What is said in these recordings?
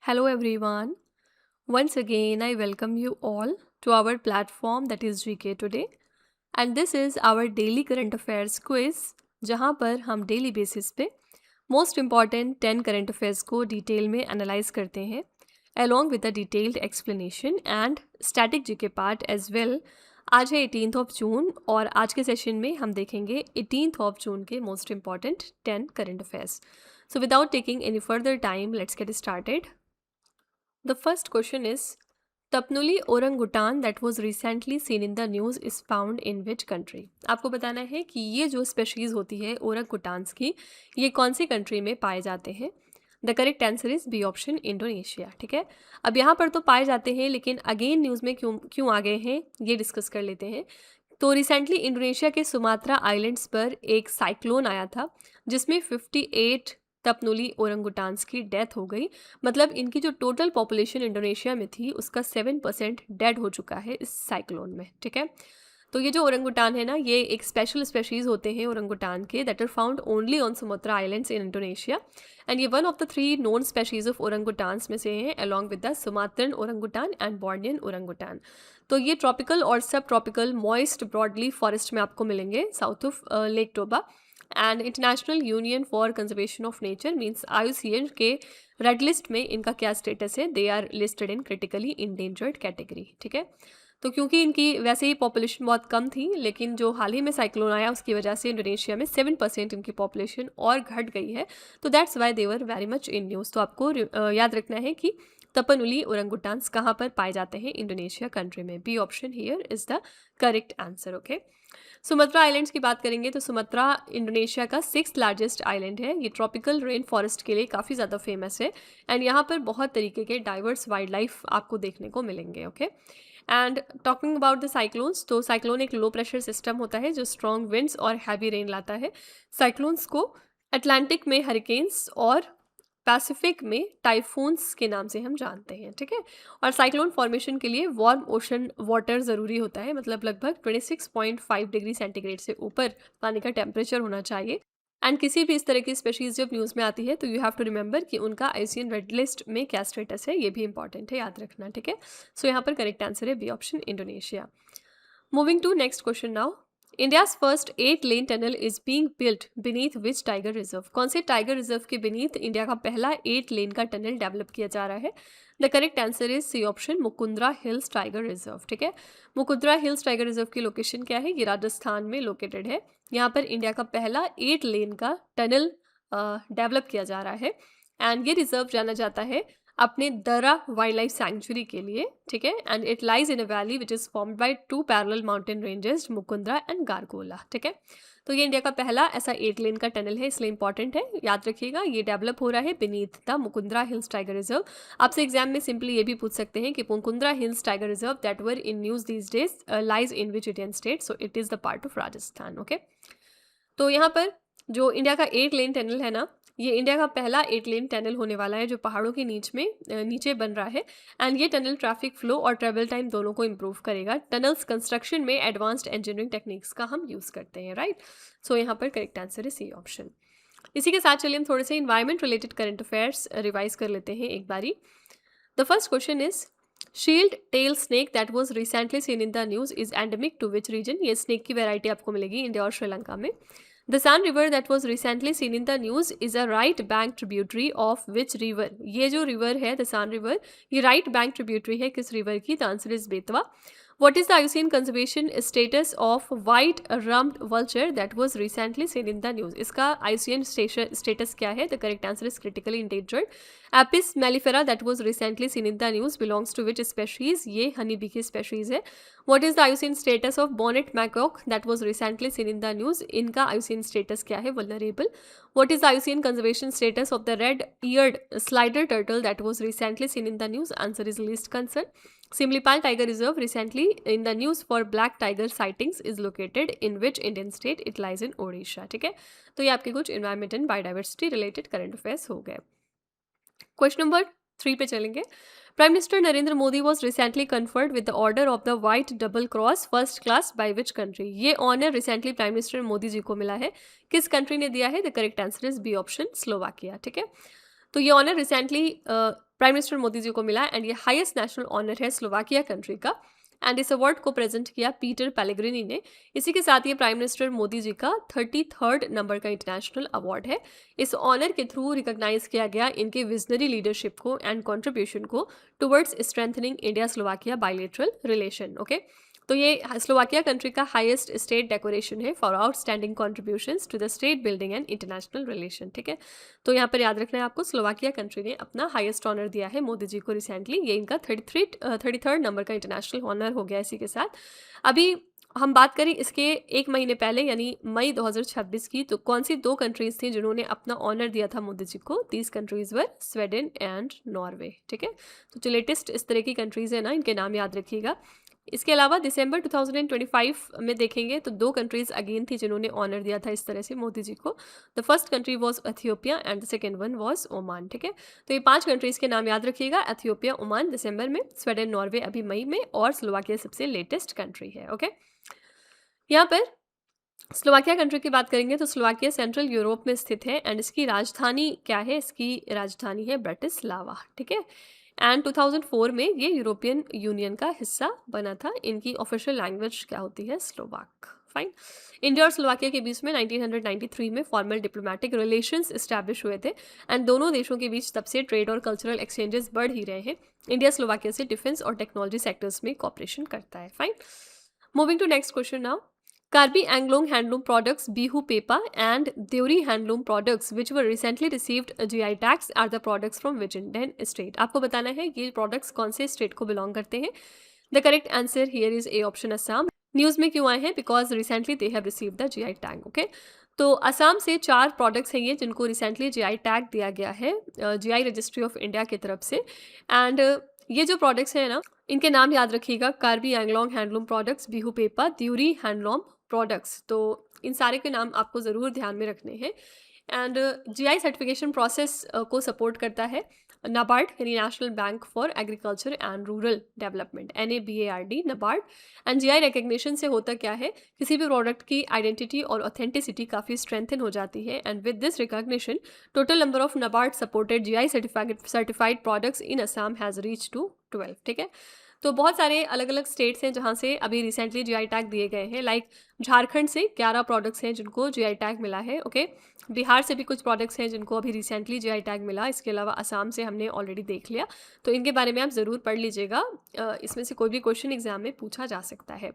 Hello everyone. Once again, I welcome you all to our platform that is GK Today. And this is our daily current affairs quiz, जहाँ पर हम daily basis पे most important 10 current affairs को detail में analyse करते हैं along with the detailed explanation and static GK part as well. आज है 18th ऑफ जून और आज के सेशन में हम देखेंगे 18th ऑफ जून के most important 10 current affairs. So without taking any further time let's get started. The first question is Tapnuli orangutan that was recently seen in the news is found in which country? आपको बताना है कि ये जो species होती है ओरंगुटान्स की ये कौन सी कंट्री में पाए जाते हैं। The correct answer is B option Indonesia. ठीक है, अब यहाँ पर तो पाए जाते हैं लेकिन अगेन न्यूज़ में क्यों आ गए हैं ये डिस्कस कर लेते हैं। तो रिसेंटली इंडोनेशिया के सुमात्रा आइलैंड्स पर एक साइक्लोन आया था जिसमें 58 तपनुली ओरंगुटान्स की डेथ हो गई। मतलब इनकी जो टोटल पॉपुलेशन इंडोनेशिया में थी उसका 7% डेड हो चुका है इस साइक्लोन में। ठीक है, तो ये जो ओरंगुटान है ना ये एक स्पेशल स्पेशीज़ होते हैं ओरंगुटान के that are found only on Sumatra islands in Indonesia and ये one of the 3 known species of orangutans में से हैं along with the Sumatran orangutan and Bornean orangutan. तो ये ट्रॉपिकल और सब ट्रॉपिकल मॉइस्ट ब्रॉडलीफ फॉरेस्ट में आपको मिलेंगे south of lake Toba. And international union for conservation of nature means IUCN के रेड लिस्ट में इनका क्या स्टेटस है, they are listed in critically endangered category. ठीक है, तो क्योंकि इनकी वैसे ही पॉपुलेशन बहुत कम थी लेकिन जो हाल ही में साइक्लोन आया उसकी वजह से इंडोनेशिया में 7% इनकी पॉपुलेशन और घट गई है। तो that's why they were very much in news. तो आपको याद रखना है कि तपनुली ओरंगुटान्स कहाँ पर पाए जाते हैं इंडोनेशिया कंट्री में। B option here is the correct answer. Okay, Sumatra islands की बात करेंगे तो सुमात्रा इंडोनेशिया का 6th लार्जेस्ट आइलैंड है। ये ट्रॉपिकल रेन फॉरेस्ट के लिए काफ़ी ज़्यादा फेमस है एंड यहाँ पर बहुत तरीके के डाइवर्स वाइल्ड लाइफ आपको देखने को मिलेंगे। Okay, and talking about the cyclones, तो साइक्लोन एक लो प्रेशर सिस्टम होता है जो स्ट्रॉन्ग विंड्स और हैवी रेन लाता है। साइक्लोन्स को अटलांटिक में हरिकेन्स और पैसिफिक में टाइफून्स के नाम से हम जानते हैं। ठीक है, और साइक्लोन फॉर्मेशन के लिए वार्म ओशन वाटर ज़रूरी होता है, मतलब लगभग 26.5 डिग्री सेंटीग्रेड से ऊपर पानी का टेम्परेचर होना चाहिए। एंड किसी भी इस तरह की स्पेशीज़ जब न्यूज़ में आती है तो यू हैव टू रिमेंबर कि उनका IUCN रेड लिस्ट में क्या स्टेटस है, ये भी इंपॉर्टेंट है, याद रखना। ठीक है, सो यहाँ पर करेक्ट आंसर है B option Indonesia. Moving to next question now, India's first 8-लेन tunnel is being built beneath which tiger reserve? कौन से टाइगर रिजर्व के बीनीथ इंडिया का पहला 8 लेन का टनल डेवलप किया जा रहा है? The correct answer is C option Mukundra hills tiger reserve. ठीक है, मुकुंद्रा हिल्स टाइगर रिजर्व की लोकेशन क्या है? ये राजस्थान में लोकेटेड है। यहाँ पर इंडिया का पहला 8 लेन का टनल डेवलप किया जा रहा है एंड ये रिजर्व जाना जाता है अपने दरा वाइल्ड लाइफ सैंक्चुरी के लिए। ठीक है, and it lies in a valley which is formed by 2 parallel mountain ranges Mukundra and Gargola. ठीक है, तो ये इंडिया का पहला ऐसा 8 लेन का टनल है, इसलिए इंपॉर्टेंट है, याद रखिएगा। ये डेवलप हो रहा है beneath the Mukundra hills tiger reserve. आपसे एग्जाम में सिंपली ये भी पूछ सकते हैं कि Mukundra hills tiger reserve that were in news these days lies in which Indian state? So it is the part of Rajasthan. Okay, तो यहाँ पर जो इंडिया का 8 लेन टनल है ना, ये इंडिया का पहला 8 लेन टनल होने वाला है जो पहाड़ों के नीचे बन रहा है एंड ये टनल ट्रैफिक फ्लो और ट्रेवल टाइम दोनों को इम्प्रूव करेगा। टनल्स कंस्ट्रक्शन में एडवांस्ड इंजीनियरिंग टेक्निक्स का हम यूज़ करते हैं, राइट? सो यहाँ पर करेक्ट आंसर है सी ऑप्शन। इसी के साथ चलिए हम थोड़े से environment related current affairs revise कर लेते हैं एक बारी। The first question is shield tail snake that was recently seen in the news is endemic to which region? ये स्नेक की वेराइटी आपको मिलेगी इंडिया और श्रीलंका में। The San River that was recently seen in the news is a right bank tributary of which river? ये जो river है the San River, ये right bank tributary है किस river की? The answer is Betwa. What is the IUCN conservation status of white rumped vulture that was recently seen in the news? इसका IUCN status क्या है? The correct answer is critically endangered. Apis mellifera that was recently seen in the news belongs to which species? ये honeybee की species है। What is the IUCN status of bonnet macaque that was recently seen in the news? इनका IUCN status क्या है? Vulnerable. What is the IUCN conservation status of the red-eared slider turtle that was recently seen in the news? Answer is least concern. Simlipal Tiger Reserve recently in the news for black tiger sightings is located in which Indian state? It lies in Odisha। ठीक है, तो ये आपके कुछ environment and biodiversity related current affairs हो गए। Question number 3 पे चलेंगे। Prime minister Narendra Modi was recently conferred with the order of the white double cross first class by which country? ये honour recently prime minister Modi ji को मिला है, किस कंट्री ने दिया है? The correct answer is B option Slovakia. ठीक है, तो ये honour recently prime minister Modi ji को मिला एंड ये हाईएस्ट नेशनल ऑनर है स्लोवाकिया कंट्री का एंड इस अवार्ड को प्रेजेंट किया पीटर पेलेग्रिनी ने। इसी के साथ ये प्राइम मिनिस्टर मोदी जी का 33rd नंबर का इंटरनेशनल अवार्ड है। इस ऑनर के थ्रू रिकॉग्नाइज किया गया इनके विजनरी लीडरशिप को एंड कंट्रीब्यूशन को towards strengthening India Slovakia bilateral relation. Okay, तो ये स्लोवाकिया कंट्री का हाईएस्ट स्टेट डेकोरेशन है for outstanding contributions to the state building and international relation. ठीक है, तो यहाँ पर याद रखना है आपको, स्लोवाकिया कंट्री ने अपना हाईएस्ट ऑनर दिया है मोदी जी को रिसेंटली। ये इनका 33rd नंबर का इंटरनेशनल ऑनर हो गया इसी के साथ। अभी हम बात करें इसके एक महीने पहले यानी मई 2026 की, तो कौन सी 2 कंट्रीज थी जिन्होंने अपना ऑनर दिया था मोदी जी को? These countries were Sweden and Norway. ठीक है, तो जो लेटेस्ट इस तरह की कंट्रीज है ना, इनके नाम याद रखिएगा। इसके अलावा दिसंबर 2025 में देखेंगे तो 2 कंट्रीज अगेन थी जिन्होंने ऑनर दिया था इस तरह से मोदी जी को। The first country was Ethiopia and the second one was Oman. ठीक है, तो ये 5 कंट्रीज के नाम याद रखिएगा, एथियोपिया, ओमान दिसंबर में, स्वीडन, नॉर्वे अभी मई में, और स्लोवाकिया सबसे लेटेस्ट कंट्री है। ओके, यहाँ पर स्लोवाकिया कंट्री की बात करेंगे तो स्लोवाकिया सेंट्रल यूरोप में स्थित है एंड इसकी राजधानी क्या है? इसकी राजधानी है ब्रटिस्लावा। ठीक है, एंड 2004 में ये यूरोपियन यूनियन का हिस्सा बना था। इनकी ऑफिशियल लैंग्वेज क्या होती है? स्लोवाक। फाइन। इंडिया और स्लोवाकिया के बीच में 1993 में फॉर्मल डिप्लोमेटिक रिलेशंस इस्टेब्लिश हुए थे एंड दोनों देशों के बीच तब से ट्रेड और कल्चरल एक्सचेंजेस बढ़ ही रहे हैं। इंडिया स्लोवाकिया से डिफेंस और टेक्नोलॉजी सेक्टर्स में कॉपरेशन करता है। Fine, moving to next question now. Karbi Anglong handloom products, Bihu Pepa and Deuri handloom products which were recently received GI tags are the products from which Indian state? आपको बताना है ये products कौन से state को belong करते हैं। The correct answer here is A option Assam. News में क्यों आए हैं? Because recently they have received the GI tag. Okay, तो असम से 4 प्रोडक्ट्स हैं ये जिनको रिसेंटली GI टैग दिया गया है GI रजिस्ट्री ऑफ इंडिया की तरफ से। एंड ये जो प्रोडक्ट्स हैं ना, इनके नाम याद रखिएगा, Karbi Anglong handloom products, Bihu pepa, Deori handloom products. तो इन सारे के नाम आपको ज़रूर ध्यान में रखने हैं। एंड GI सर्टिफिकेशन प्रोसेस को सपोर्ट करता है नाबार्ड यानी national bank for agriculture and rural development, NABARD, NABARD. And GI recognition से होता क्या है, किसी भी प्रोडक्ट की आइडेंटिटी और ऑथेंटिसिटी काफ़ी स्ट्रेंथन हो जाती है। And with this recognition total number of NABARD supported GI certified products in Assam has reach to 12। ठीक है, तो बहुत सारे अलग अलग स्टेट्स हैं जहाँ से अभी रिसेंटली GI टैग दिए गए हैं। लाइक झारखंड से 11 प्रोडक्ट्स हैं जिनको GI टैग मिला है। ओके, बिहार से भी कुछ प्रोडक्ट्स हैं जिनको अभी रिसेंटली GI टैग मिला। इसके अलावा असम से हमने ऑलरेडी देख लिया, तो इनके बारे में आप ज़रूर पढ़ लीजिएगा, इसमें से कोई भी क्वेश्चन एग्जाम में पूछा जा सकता है।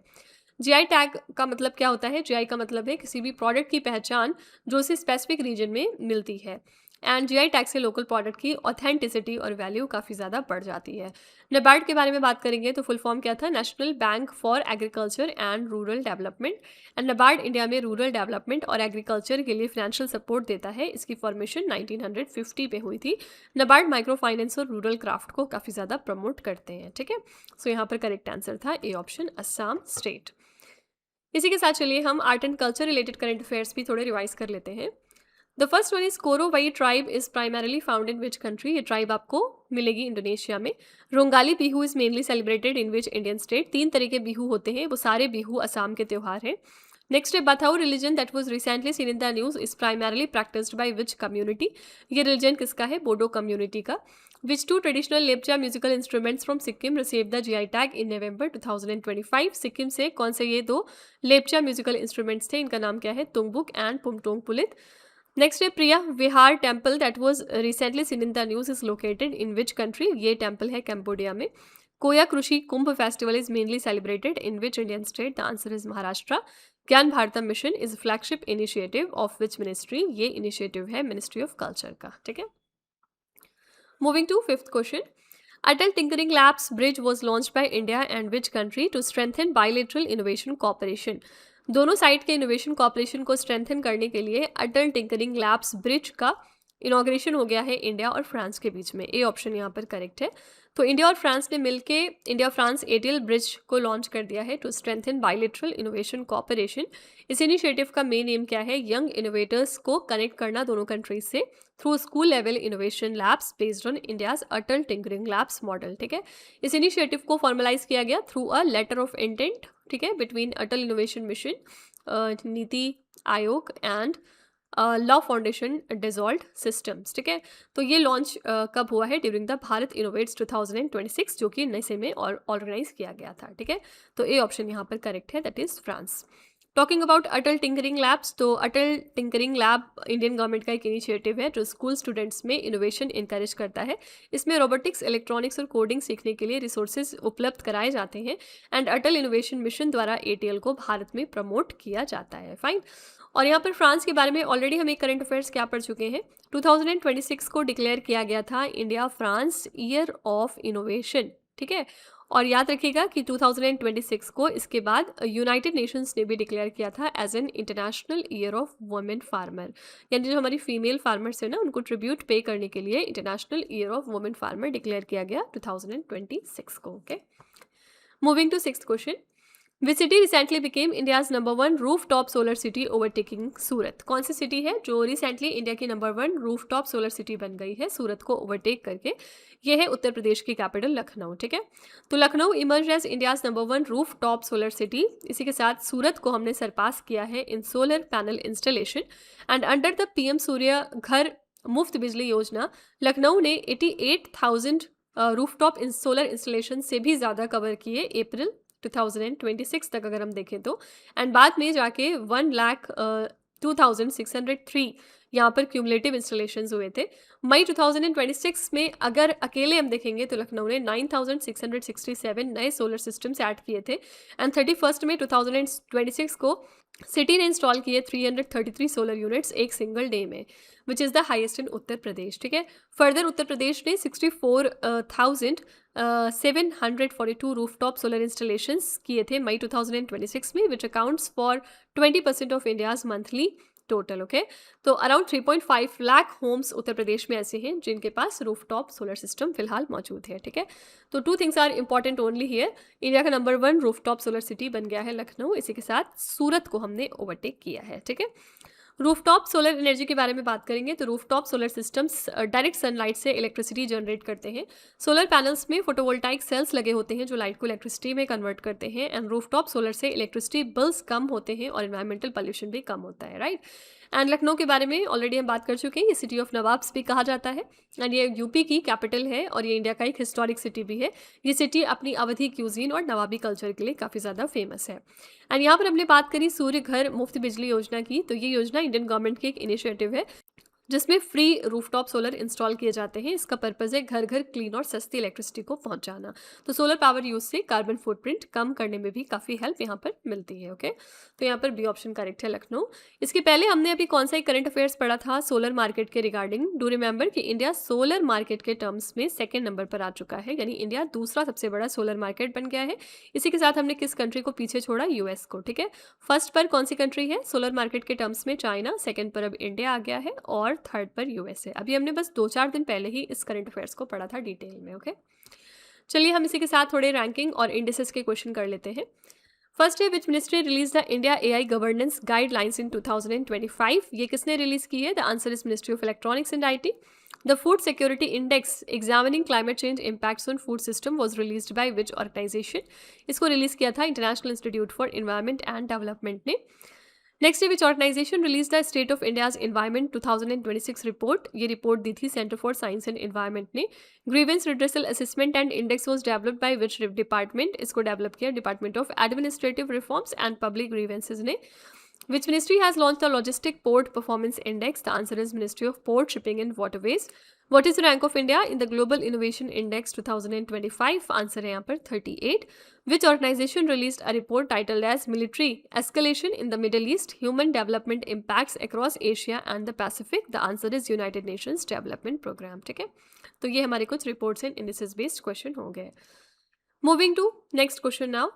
GI टैग का मतलब क्या होता है? GI का मतलब है किसी भी प्रोडक्ट की पहचान जो उसे स्पेसिफिक रीजन में मिलती है। एंड GI टैग से लोकल प्रोडक्ट की ऑथेंटिसिटी और वैल्यू काफ़ी ज़्यादा बढ़ जाती है। नाबार्ड के बारे में बात करेंगे तो फुल फॉर्म क्या था? National bank for agriculture and rural development. And NABARD India में रूरल डेवलपमेंट और एग्रीकल्चर के लिए फाइनेंशियल सपोर्ट देता है। इसकी फॉर्मेशन 1950 पे हुई थी। नाबार्ड माइक्रो फाइनेंस और रूरल क्राफ्ट को काफ़ी ज़्यादा प्रमोट करते हैं। ठीक है, सो यहाँ पर करेक्ट आंसर था ए ऑप्शन, असम स्टेट। इसी के साथ चलिए हम art and culture related current affairs भी थोड़े रिवाइज कर लेते हैं। The first one is Korowai tribe is primarily found in which country? ये ट्राइब आपको मिलेगी इंडोनेशिया में। Rongali Bihu is mainly celebrated in which Indian state? 3 तरह के बिहू होते हैं, वो सारे बिहू असम के त्यौहार हैं। नेक्स्ट है Bathou religion that was recently seen in the news is primarily practised by which community? ये रिलीजन किसका है? बोडो कम्युनिटी का। Which 2 traditional Lepcha musical instruments from Sikkim receive the GI tag in November 2025? Sikkim से कौन से ये 2 लेप्चा म्यूजिकल इंस्ट्रूमेंट्स थे? इनका नाम क्या है? तुंगबुक एंड पुमटोंग पुलित। नेक्स्ट है Preah Vihear temple that was recently seen in the news is located in which country? ये टेम्पल है कैम्बोडिया में। Koya Krishi Kumbh festival is mainly celebrated in which Indian state? The answer is Maharashtra. Gyan Bharatam mission is flagship initiative of which ministry? ये initiative है ministry of culture का। ठीक है, moving to 5th question. Atal Tinkering Labs Bridge was launched by India and which country to strengthen bilateral innovation cooperation? दोनों side के innovation corporation को strengthen करने के लिए अटल टिंकरिंग लैब्स ब्रिज का इनॉग्रेशन हो गया है इंडिया और फ्रांस के बीच में। ए ऑप्शन यहाँ पर करेक्ट है। तो इंडिया और फ्रांस ने मिलके इंडिया फ्रांस ATL ब्रिज को लॉन्च कर दिया है to strengthen bilateral innovation cooperation. इस इनिशिएटिव का मेन एम क्या है? यंग इनोवेटर्स को कनेक्ट करना दोनों कंट्रीज से through school level innovation labs based on India's Atal tinkering labs model. ठीक है, इस इनिशिएटिव को फॉर्मलाइज किया गया through a letter of intent, ठीक है, between Atal innovation mission, NITI Aayog and La foundation Dassault systems, ठीक है। तो ये लॉन्च कब हुआ है? ड्यूरिंग द भारत इनोवेट्स 2026, जो कि नए में ऑर्गेनाइज किया गया था, ठीक है। तो ए ऑप्शन यहाँ पर करेक्ट है, that is France. Talking about Atal tinkering labs, तो अटल टिंकरिंग लैब इंडियन गवर्नमेंट का एक इनिशिएटिव है जो स्कूल स्टूडेंट्स में इनोवेशन इंकरेज करता है। इसमें रोबोटिक्स, इलेक्ट्रॉनिक्स और कोडिंग सीखने के लिए रिसोर्सेज उपलब्ध कराए जाते हैं एंड अटल इनोवेशन मिशन द्वारा एटीएल को भारत में प्रमोट किया जाता है। फाइन। और यहाँ पर फ्रांस के बारे में ऑलरेडी हम एक करंट अफेयर्स क्या पढ़ चुके हैं। 2026 को डिक्लेयर किया गया था India France year of innovation, ठीक है। और याद रखिएगा कि 2026 को इसके बाद यूनाइटेड नेशंस ने भी डिक्लेयर किया था as an international year of women farmer, यानी जो हमारी फीमेल फार्मर्स है ना, उनको ट्रिब्यूट पे करने के लिए international year of women farmer declare किया गया 2026 को। Okay, moving to sixth question. Which city recently became India's number 1 rooftop solar city overtaking Surat? कौन सी सिटी है जो रिसेंटली इंडिया की number 1 rooftop solar city बन गई है सूरत को ओवरटेक करके? ये है उत्तर प्रदेश की कैपिटल लखनऊ, ठीक है। तो Lucknow emerge as India's number 1 rooftop solar city. इसी के साथ सूरत को हमने सरपास किया है in solar panel installation and under the PM Surya Ghar Muft बिजली योजना लखनऊ ने 88,000 रूफटॉप सोलर इंस्टॉलेशन से भी ज़्यादा कवर किए अप्रैल 2026 तक अगर हम देखें तो, एंड बाद में जाके 1,02,603 यहाँ पर क्यूमुलेटिव इंस्टॉलेशंस हुए थे। मई 2026 में अगर अकेले हम देखेंगे तो लखनऊ ने 9,667 नए सोलर सिस्टम्स ऐड किए थे एंड 31 में 2026 को सिटी ने इंस्टॉल किए 333 सोलर यूनिट्स एक सिंगल डे में, which is the highest in Uttar Pradesh, ठीक है। फर्दर उत्तर प्रदेश ने 64,742 रूफटॉप सोलर इंस्टॉलेशंस किए थे मई 2026 में, which accounts for 20% of India's monthly total. Okay, तो अराउंड 3.5 लाख होम्स उत्तर प्रदेश में ऐसे हैं जिनके पास रूफटॉप सोलर सिस्टम फिलहाल मौजूद है, ठीक है। तो 2 things are important only here. India का नंबर 1 रूफटॉप सोलर सिटी बन गया है लखनऊ, इसी के साथ सूरत को हमने ओवरटेक किया है, ठीक है। रूफटॉप सोलर एनर्जी के बारे में बात करेंगे तो rooftop solar systems direct sunlight से इलेक्ट्रिसिटी जनरेट करते हैं। सोलर पैनल्स में फोटोवोल्टाइक सेल्स लगे होते हैं जो लाइट को इलेक्ट्रिसिटी में कन्वर्ट करते हैं एंड रूफटॉप सोलर से इलेक्ट्रिसिटी बिल्स कम होते हैं और एनवायरमेंटल पॉल्यूशन भी कम होता है, राइट। एंड लखनऊ के बारे में ऑलरेडी हम बात कर चुके हैं, ये सिटी ऑफ नवाब्स भी कहा जाता है एंड ये यूपी की कैपिटल है और ये इंडिया का एक हिस्टोरिक सिटी भी है। ये सिटी अपनी अवधी क्यूजीन और नवाबी कल्चर के लिए काफ़ी ज़्यादा फेमस है। एंड यहाँ पर हमने बात करी सूर्य घर मुफ्त बिजली योजना की, तो ये योजना इंडियन गवर्नमेंट की एक इनिशिएटिव है जिसमें फ्री रूफटॉप सोलर इंस्टॉल किए जाते हैं। इसका पर्पज़ है घर घर क्लीन और सस्ती इलेक्ट्रिसिटी को पहुंचाना। तो सोलर पावर यूज से कार्बन फुटप्रिंट कम करने में भी काफ़ी हेल्प यहाँ पर मिलती है। ओके, तो यहाँ पर बी ऑप्शन करेक्ट है लखनऊ। इसके पहले हमने अभी कौन सा एक करंट अफेयर्स पढ़ा था सोलर मार्केट के रिगार्डिंग? डू रिमेंबर कि इंडिया सोलर मार्केट के टर्म्स में सेकेंड नंबर पर आ चुका है, यानी इंडिया दूसरा सबसे बड़ा सोलर मार्केट बन गया है। इसी के साथ हमने किस कंट्री को पीछे छोड़ा? यूएस को, ठीक है। फर्स्ट पर कौन सी कंट्री है सोलर मार्केट के टर्म्स में? चाइना। सेकेंड पर अब इंडिया आ गया है और थर्ड पर यूएसए। अभी हमने बस 2-4 दिन पहले ही इस करंट अफेयर्स को पढ़ा था डिटेल में। ओके, चलिए हम इसी के साथ थोड़े रैंकिंग और इंडिसेस के क्वेश्चन कर लेते हैं। फर्स्ट है which ministry release the India AI governance guidelines in 2025? ये किसने रिलीज की है? The answer is ministry of electronics and IT. The food security index examining climate change impacts on food system was released by which organisation? इसको release किया था international institute for environment and development ने। Next है which organisation release the state of India's environment 2026 report? ये report दी थी centre for science and environment ने। Grievance redressal assessment and index was developed by which department? इसको develop किया department of administrative reforms and public grievances ने। Which ministry has launched the Logistic Port Performance Index? The answer is Ministry of Port, Shipping and Waterways. What is the rank of India in the Global Innovation Index 2025? Answer है यहाँ पर 38. Which organization released a report titled as Military Escalation in the Middle East, Human Development Impacts Across Asia and the Pacific? The answer is United Nations Development Program, ठीक है। तो ये हमारे कुछ reports and indices based question हो गए। Moving to next question now.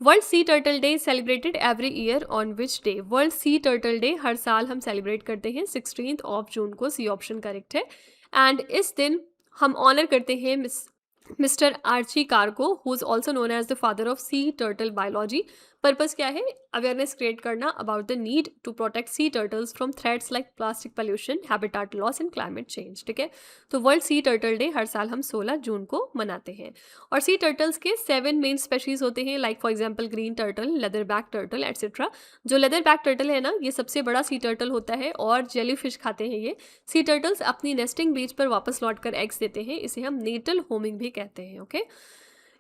World sea turtle day celebrated every year on which day? World sea turtle day हर साल हम सेलिब्रेट करते हैं 16 जून को। सी ऑप्शन करेक्ट है। एंड इस दिन हम ऑनर करते हैं mister Archie Carr, who is also known as the father of sea turtle biology. Purpose क्या है? अवेयरनेस क्रिएट करना about the need to protect sea turtles from threats like plastic pollution, habitat loss and climate change. ठीक है, तो world sea turtle day हर साल हम 16 जून को मनाते हैं। और सी टर्टल्स के 7 मेन स्पेशीज होते हैं, like for example green turtle, leather back turtle etcetera. जो लेदर बैक टर्टल है ना, ये सबसे बड़ा सी टर्टल होता है और जेली फिश खाते हैं ये। सी टर्टल्स अपनी नेस्टिंग बीच पर वापस लौटकर एग्स देते हैं, इसे हम नेटल होमिंग भी कहते हैं। ओके,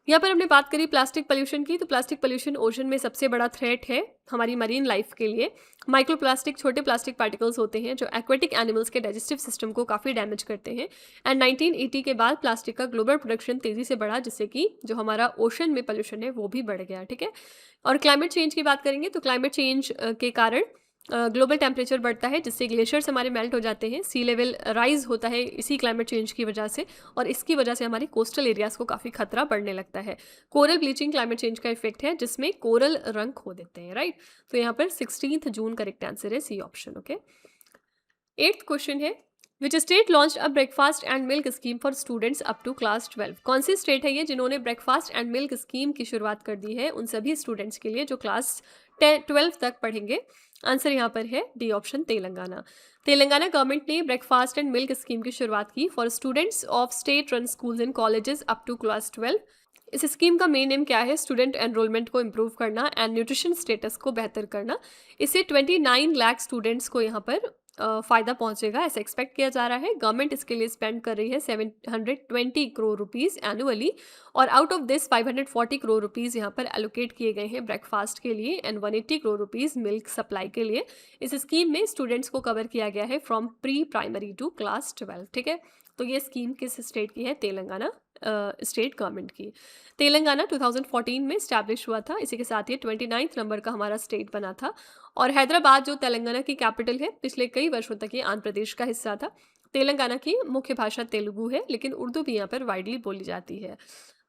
यहाँ पर हमने बात करी प्लास्टिक पोल्यूशन की, तो प्लास्टिक पोल्यूशन ओशन में सबसे बड़ा थ्रेट है हमारी मरीन लाइफ के लिए। माइक्रोप्लास्टिक छोटे प्लास्टिक पार्टिकल्स होते हैं जो एक्वेटिक एनिमल्स के डाइजेस्टिव सिस्टम को काफ़ी डैमेज करते हैं। एंड 1980 के बाद प्लास्टिक का ग्लोबल प्रोडक्शन तेज़ी से बढ़ा, जिससे कि जो हमारा ओशन में पोल्यूशन है वो भी बढ़ गया। ठीक है, और क्लाइमेट चेंज की बात करेंगे तो क्लाइमेट चेंज के कारण ग्लोबल टेम्परेचर बढ़ता है, जिससे ग्लेशियर्स हमारे मेल्ट हो जाते हैं, सी लेवल राइज होता है इसी क्लाइमेट चेंज की वजह से, और इसकी वजह से हमारे कोस्टल एरियाज को काफ़ी खतरा बढ़ने लगता है। कोरल ब्लीचिंग क्लाइमेट चेंज का इफेक्ट है, जिसमें कोरल रंग खो देते हैं। राइट, तो यहाँ पर 16 जून करेक्ट आंसर है, C option. Okay, 8th question है, which state launch a breakfast and milk scheme for students up to class 12? कौन सी स्टेट है ये जिन्होंने ब्रेकफास्ट एंड मिल्क स्कीम की शुरुआत कर दी है उन सभी स्टूडेंट्स के लिए जो क्लास 12 तक पढ़ेंगे? आंसर यहाँ पर है D option, Telangana. Telangana government ने ब्रेकफास्ट एंड मिल्क स्कीम की शुरुआत की for students of state run schools and colleges up to class 12। इस स्कीम का मेन एम क्या है? स्टूडेंट एनरोलमेंट को इम्प्रूव करना एंड न्यूट्रिशन स्टेटस को बेहतर करना। इससे 29 लाख स्टूडेंट्स को यहाँ पर फ़ायदा पहुंचेगा, ऐसा एक्सपेक्ट किया जा रहा है। गवर्नमेंट इसके लिए स्पेंड कर रही है 720 करोड़ रुपीज़ एनुअली, और out of this 540 crore rupees यहाँ पर एलोकेट किए गए हैं ब्रेकफास्ट के लिए and 180 crore rupees milk supply के लिए। इस स्कीम में स्टूडेंट्स को कवर किया गया है from pre primary to class 12। ठीक है, तो ये स्कीम किस स्टेट की है? तेलंगाना स्टेट गवर्नमेंट की। तेलंगाना 2014 में स्टैब्लिश हुआ था, इसी के साथ ये 29 नंबर का हमारा स्टेट बना था। और हैदराबाद जो तेलंगाना की कैपिटल है, पिछले कई वर्षों तक ये आंध्र प्रदेश का हिस्सा था। तेलंगाना की मुख्य भाषा तेलुगु है, लेकिन उर्दू भी यहाँ पर वाइडली बोली जाती है।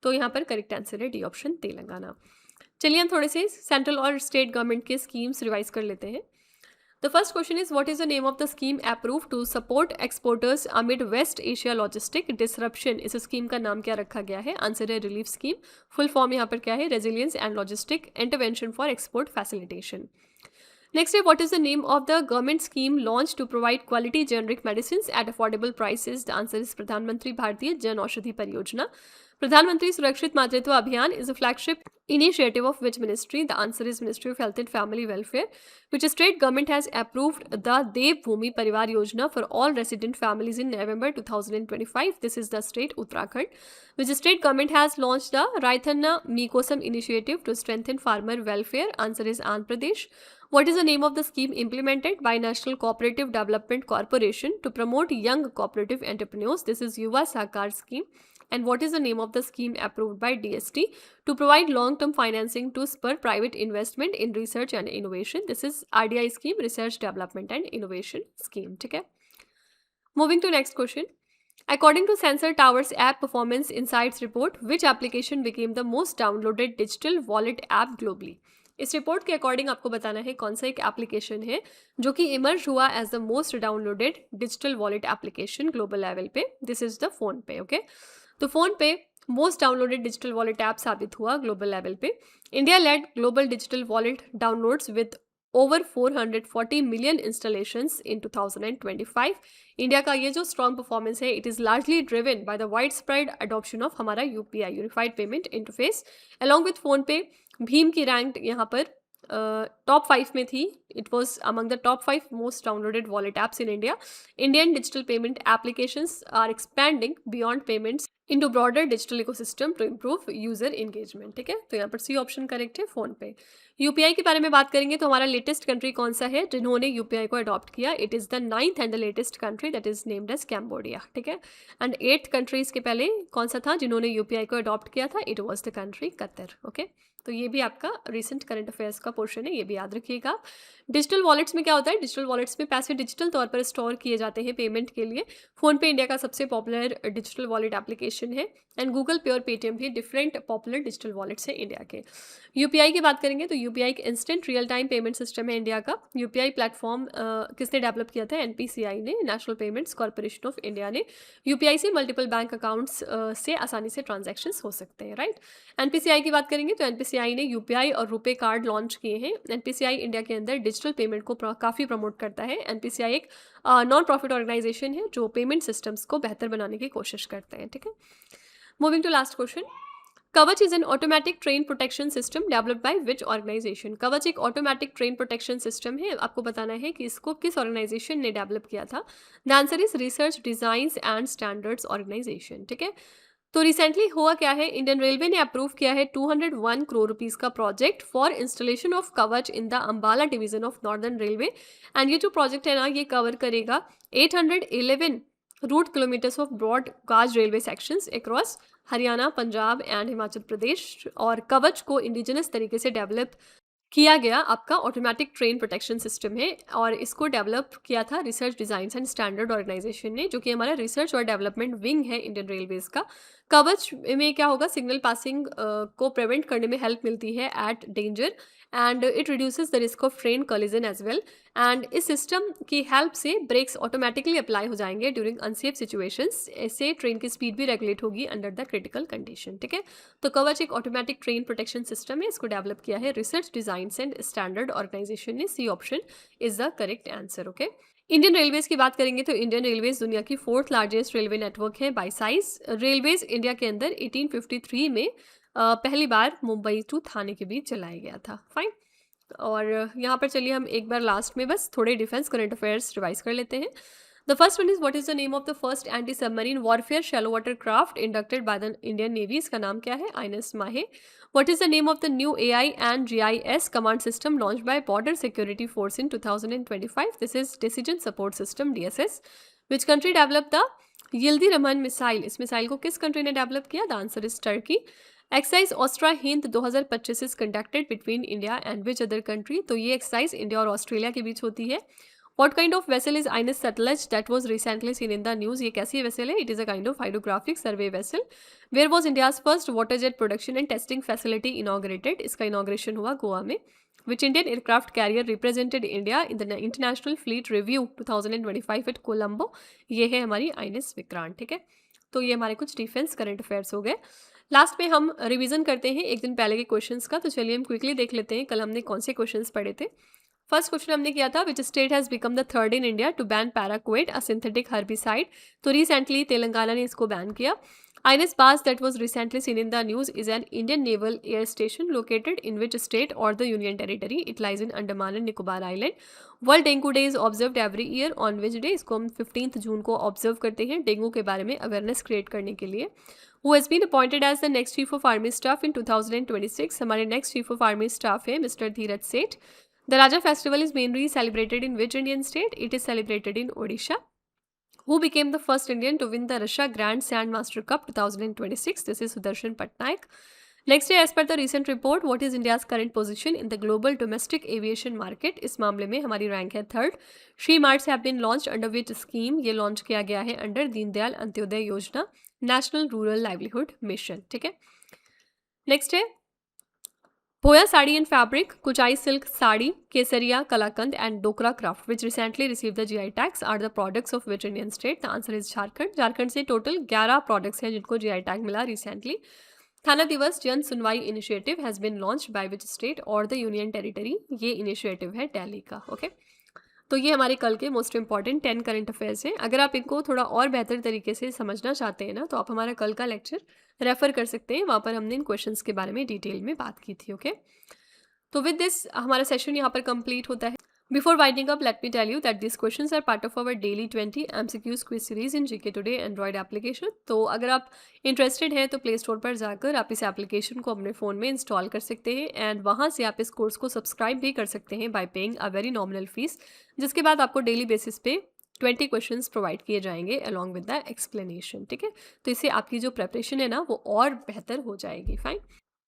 तो यहाँ पर करेक्ट आंसर है डी ऑप्शन, तेलंगाना। चलिए हम थोड़े से सेंट्रल और स्टेट गवर्नमेंट के स्कीम्स रिवाइज कर लेते हैं। The first question is, what is the name of the scheme approved to support exporters amid West Asia logistic disruption? इस स्कीम का नाम क्या रखा गया है? आंसर है रिलीफ स्कीम। फुल फॉर्म यहाँ पर क्या है? Resilience and logistic intervention for export facilitation. Next है, what is the name of the government scheme launch to provide quality generic medicine at affordable prices? The answer is Pradhan Mantri Bhartiya Jan Aushadhi परियोजना। प्रधानमंत्री सुरक्षित मातृत्व अभियान is a flagship initiative of which ministry? The answer is Ministry of Health and Family Welfare. Which state government has approved the Dev Bhumi Parivar Yojana for all resident families in November 2025? This is the state Uttarakhand. Which state government has launched the Raithanna Mikosam initiative to strengthen farmer welfare? Answer is Andhra Pradesh. What is the name of the scheme implemented by National Cooperative Development Corporation to promote young cooperative entrepreneurs? This is Yuva Sahakar scheme. And what is the name of the scheme approved by DST to provide long-term financing to spur private investment in research and innovation? This is RDI scheme, Research Development and Innovation scheme. ठीक है, moving to next question. According to Sensor Tower's app performance insights report, which application became the most downloaded digital wallet app globally? इस report के according आपको बताना है कौन सा एक एप्लीकेशन है जो कि इमर्ज हुआ as the most downloaded digital wallet application global level पे। This is the PhonePe. Okay, तो PhonePe most downloaded digital wallet app साबित हुआ ग्लोबल लेवल पे। India led global digital wallet downloads with over 440 million installations in 2025। India का ये जो strong performance है, it is largely driven by the widespread adoption of हमारा UPI, unified payment interface, along with phone पे। भीम की rank यहाँ पर top 5 में थी। It was among the top 5 most downloaded wallet apps in India. Indian digital payment applications are expanding beyond payments into broader digital ecosystem to improve user engagement. ठीक है, तो यहाँ पर सी ऑप्शन करेक्ट है, PhonePe. UPI के बारे में बात करेंगे तो हमारा लेटेस्ट कंट्री कौन सा है जिन्होंने यूपीआई को अडॉप्ट किया? It is the 9th and the latest country, that is named as Cambodia. ठीक है, एंड 8th कंट्री इसके पहले कौन सा था जिन्होंने यूपीआई को अडॉप्ट किया था? It was the country Qatar. Okay, तो ये भी आपका रिसेंट करंट अफेयर्स का पोर्शन है, ये भी याद रखिएगा। डिजिटल वॉलेट्स में क्या होता है? डिजिटल वॉलेट्स में पैसे डिजिटल तौर पर स्टोर किए जाते हैं पेमेंट के लिए। फोन पे इंडिया का सबसे पॉपुलर डिजिटल वॉलेट एप्लीकेशन है एंड गूगल पे और पेटीएम भी डिफरेंट पॉपुलर डिजिटल वॉलेट्स हैं इंडिया के। यूपीआई की बात करेंगे तो यूपीआई एक instant real time payment system है इंडिया का। यूपीआई प्लेटफॉर्म किसने डेवलप किया था? एनपीसीआई ने, national payments corporation of India ने। यूपीआई से मल्टीपल बैंक अकाउंट्स से आसानी से ट्रांजैक्शंस हो सकते हैं। राइट, एनपीसीआई की बात करेंगे तो एनपीसीआई एनपीसीआई ने यूपीआई और रुपे कार्ड लॉन्च किए हैं। एनपीसीआई इंडिया के अंदर डिजिटल पेमेंट को काफ़ी प्रमोट करता है। एनपीसीआई एक नॉन प्रॉफिट ऑर्गेनाइजेशन है जो पेमेंट सिस्टम्स को बेहतर बनाने की कोशिश करते हैं, ठीक है। Moving to last question, Kavach is an automatic train protection system developed by which organisation? Kavach एक ऑटोमेटिक ट्रेन प्रोटेक्शन सिस्टम है, आपको बताना है कि इसको किस ऑर्गेनाइजेशन ने डेवलप किया था। The answer is research designs and standards organisation, ठीक है। तो रिसेंटली हुआ क्या है, इंडियन रेलवे ने अप्रूव किया है 201 करोड़ रुपीस का project for installation of Kavach in the Ambala division of northern railway. And ये जो प्रोजेक्ट है ना, ये कवर करेगा 811 route kilometres of broad gauge railway sections across Haryana, Punjab and Himachal Pradesh. और कवच को इंडिजिनस तरीके से डेवलप किया गया आपका ऑटोमेटिक ट्रेन प्रोटेक्शन सिस्टम है, और इसको डेवलप किया था research design and standard organisation ने, जो कि हमारा रिसर्च और डेवलपमेंट विंग है इंडियन रेलवेज का। कवच में क्या होगा, सिग्नल पासिंग को प्रिवेंट करने में हेल्प मिलती है at danger, and it reduces the risk of train collision as well. And इस सिस्टम की हेल्प से ब्रेक्स ऑटोमेटिकली अप्लाई हो जाएंगे ड्यूरिंग अनसेफ सिचुएशंस। ऐसे ट्रेन की स्पीड भी रेगुलेट होगी अंडर द क्रिटिकल कंडीशन, ठीक है। तो कवच एक ऑटोमेटिक ट्रेन प्रोटेक्शन सिस्टम है, इसको डेवलप किया है research design and standard organisation ने। C option is the correct answer, okay. Indian railways की बात करेंगे तो इंडियन रेलवेज दुनिया की 4th लार्जेस्ट रेलवे नेटवर्क है बाय साइज। रेलवेज इंडिया के अंदर 1853 में पहली बार मुंबई टू थाने के बीच चलाया गया था, फाइन। और यहाँ पर चलिए हम एक बार लास्ट में बस थोड़े डिफेंस करंट अफेयर्स रिवाइज कर लेते हैं। The first one is what is the name of the first anti submarine warfare shallow water craft inducted by the Indian navy? इसका नाम क्या है? INS Mahe. What is the name of the new AI and GIS command system launch by border security force in 2025? This is decision support system, DSS. Which country develop the Yildirim missile? इस missile को किस country ने develop किया? The answer is Turkey. Exercise Austra Hind 2025 is conducted between India and which other country? तो ये exercise India और Australia के बीच होती है। What kind of vessel is INS Satluj that was recently seen in the news? ये कैसी vessel है? It is a kind of hydrographic survey vessel. Where was India's first water jet production and testing facility inaugurated? इसका inauguration हुआ गोवा में। Which Indian aircraft carrier represented India in the International Fleet Review 2025 at Colombo? ये है हमारी INS Vikrant, ठीक है। तो ये हमारे कुछ डिफेंस करंट अफेयर्स हो गए। लास्ट में हम रिवीजन करते हैं एक दिन पहले के क्वेश्चंस का। तो चलिए हम क्विकली देख लेते हैं कल हमने कौन से क्वेश्चंस पढ़े थे। फर्स्ट क्वेश्चन हमने किया था, which state has become the third in India to ban paraquat, a synthetic herbicide? तो रिसेंटली तेलंगाना ने इसको बैन किया। INS Bass that was recently seen in the news is an Indian naval air station located in which state or the union territory? It lies in Andaman and Nicobar Island. World Dengue Day is observed every year on which day? इसको हम 15 जून को observe करते हैं dengue के बारे में awareness create करने के लिए। Who has been appointed as the next Chief of Army Staff in 2026? हमारे next Chief of Army Staff है मिस्टर धीरज सेठ। The Raja festival is mainly celebrated in which Indian state? It is celebrated in Odisha. Who became the first Indian to win the Russia Grand Sand Master Cup 2026? This is Sudarshan Patnaik. Next day, as per the recent report, what is India's current position in the global domestic aviation market? इस मामले में हमारी rank है 3rd. She Marts have been launched under which scheme? ये launch किया गया है under Deendayal Antyodaya योजना, नेशनल रूरल लाइवलीहुड मिशन, ठीक है। नेक्स्ट है Boya Sari and Fabric, Kuchai Silk Sari, Kesariya, Kalakand and Dokra Craft, which recently received the GI tags, are the products of which Indian state? The answer is Jharkhand. Jharkhand से total 11 products हैं जिनको GI tag मिला recently. थाना दिवस जन सुनवाई initiative has been launched by which state or the union territory? ये initiative है दिल्ली का, ओके। तो ये हमारे कल के मोस्ट इंपॉर्टेंट 10 करंट अफेयर्स हैं। अगर आप इनको थोड़ा और बेहतर तरीके से समझना चाहते हैं ना, तो आप हमारा कल का लेक्चर रेफर कर सकते हैं, वहाँ पर हमने इन क्वेश्चंस के बारे में डिटेल में बात की थी, ओके। तो विद दिस हमारा सेशन यहाँ पर कंप्लीट होता है। Before winding up, let me tell you that this questions are part of our daily 20 MCQs quiz series in GK today android application. तो अगर आप इंटरेस्टेड हैं तो प्ले स्टोर पर जाकर आप इस एप्लीकेशन को अपने फ़ोन में इंस्टॉल कर सकते हैं, एंड वहाँ से आप इस कोर्स को सब्सक्राइब भी कर सकते हैं bye paying a very nominal fees, जिसके बाद आपको डेली बेसिस पे 20 क्वेश्चंस प्रोवाइड किए जाएंगे अलॉन्ग विद द एक्सप्लेनेशन, ठीक है। तो इससे आपकी जो प्रेपरेशन है ना वो और बेहतर हो जाएगी, फाइन।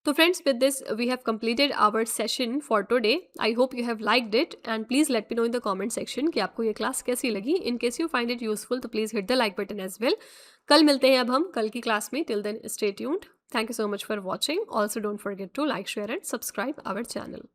तो friends, with this we have completed our session for today. I hope you have liked it and please let me know in the comment section कि आपको ये क्लास कैसी लगी. In case you find it useful तो please hit the like button as well. कल मिलते हैं अब हम कल की क्लास में. Till then stay tuned. Thank you so much for watching. Also don't forget to like, share and subscribe our channel.